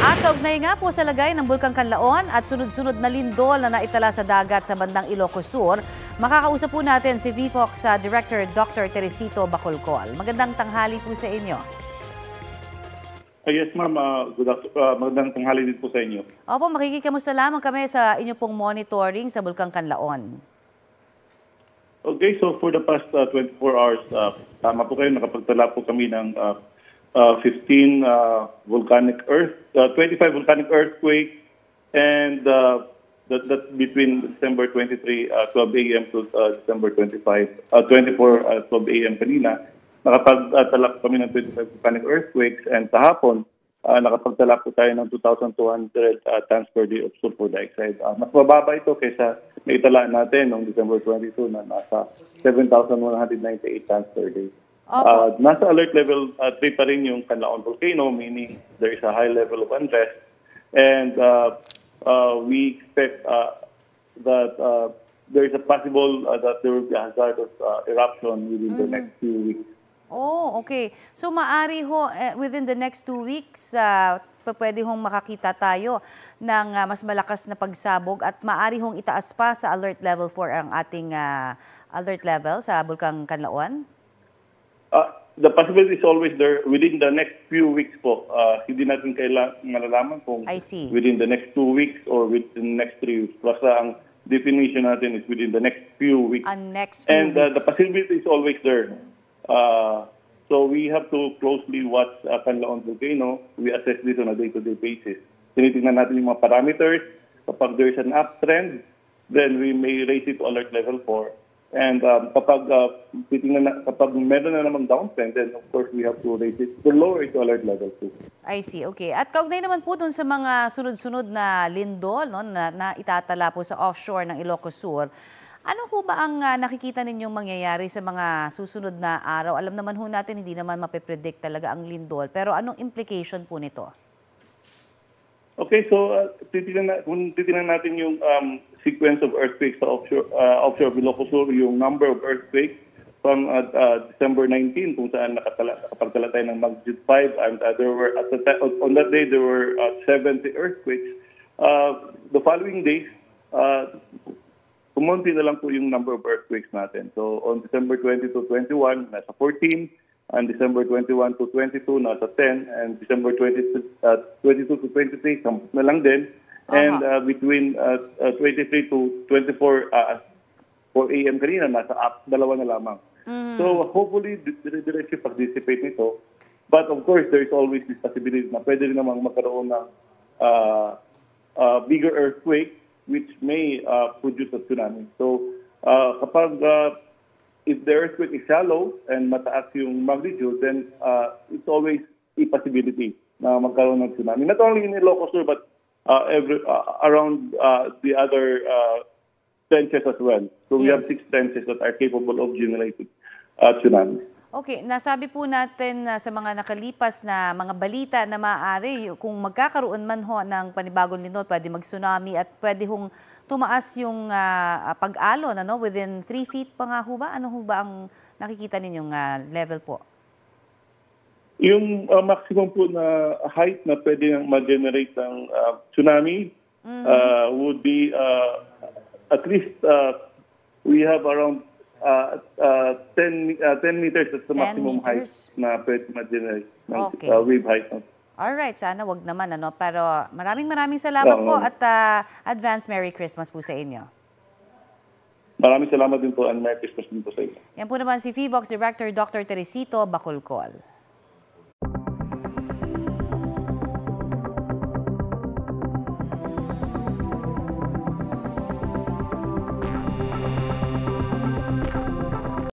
At kaugnay nga po sa lagay ng Bulkang Kanlaon at sunod-sunod na lindol na naitala sa dagat sa bandang Ilocos Sur, makakausap po natin si VFOC Director Dr. Teresito Bacolcol. Magandang tanghali po sa inyo. Yes, ma'am. Magandang tanghali din po sa inyo. Opo, makikikamusta lamang kami sa inyo pong monitoring sa Bulkang Kanlaon. Okay, so for the past 24 hours, tama po kayo, nakapagtala po kami ng 15 volcanic 25 volcanic earthquake, and that's between December 23, 12 a.m. to December 24, 12 a.m. kanina. Nakapagtala kami ng 25 volcanic earthquakes, and kahapon, nakapagtala po tayo ng 2,200 tons per day of sulfur dioxide. Mas mababa ito kaysa naitala natin noong December 22 na nasa 7,198 tons per day. Nasa alert level 3 pa rin yung Canlaon volcano, meaning there is a high level of unrest, and we expect that there is a possible that there will be a hazardous eruption within the next few weeks. Oh, okay. So maari ho, within the next 2 weeks, pwede hong makakita tayo ng mas malakas na pagsabog at maari hong itaas pa sa alert level 4 ang ating alert level sa Bulkang Kanlaon? The possibility is always there within the next few weeks po. Hindi natin kailangan malalaman kung within the next 2 weeks or within the next 3 weeks. Basta ang definition natin is within the next few weeks. And the possibility is always there. So we have to closely watch Canlaon volcano. We assess this on a day-to-day basis. Tinitingnan natin yung mga parameters. Kapag there's an uptrend, then we may raise it to alert level 4. And kapag meron na namang downtrend, then of course we have to raise it to lower it to alert level 2. I see, okay. At kaugnay naman po dun sa mga sunod-sunod na lindol, no, na itatala po sa offshore ng Ilocos Sur, ano po ba ang nakikita ninyong mangyayari sa mga susunod na araw? Alam naman ho natin, hindi naman mapipredict talaga ang lindol, pero anong implication po nito? Okay, so kung titignan natin yung sequence of earthquakes sa offshore of Ilocos Sur, yung number of earthquakes from December 19, kung saan nakapagtala tayo ng magnitude 5, and there were on that day there were 70 earthquakes. The following days, kumunti na lang po yung number of earthquakes natin. So on December 20 to 21, nasa 14. And December 21 to 22, nasa 10. And December 22 to 23, 10 na lang din. And between 23 to 24, 4 a.m. kanina, nasa 2 na lamang. So hopefully, dire-diretso pag-dissipate nito. But of course, there is always this possibility na pwede rin namang magkaroon ng bigger earthquake which may produce a tsunami. So kapag if the earthquake is shallow and mataas yung magnitude, then it's always a possibility na magkaroon ng tsunami. Not only in Ilocos Sur, but around the other trenches as well. So we have 6 trenches that are capable of generating tsunamis. Okay, nasabi po natin sa mga nakalipas na mga balita na maaari, kung magkakaroon man ho ng panibagong lindol, pwede mag-tsunami at pwede hong tumaas yung pag-alon, ano, within 3 feet pa nga ho ba? Ano ho ba ang nakikita ninyong level po? Yung maximum po na height na pwede ma-generate ng tsunami would be at least we have around 10 meters. That's the maximum height na pwede ma-generate ng wave height. Alright, sana wag naman, ano? Pero maraming salamat po at advance Merry Christmas po sa inyo. Maraming salamat din po and Merry Christmas din po sa inyo. Yan po naman si VFOC Director Dr. Teresito Bacolcol.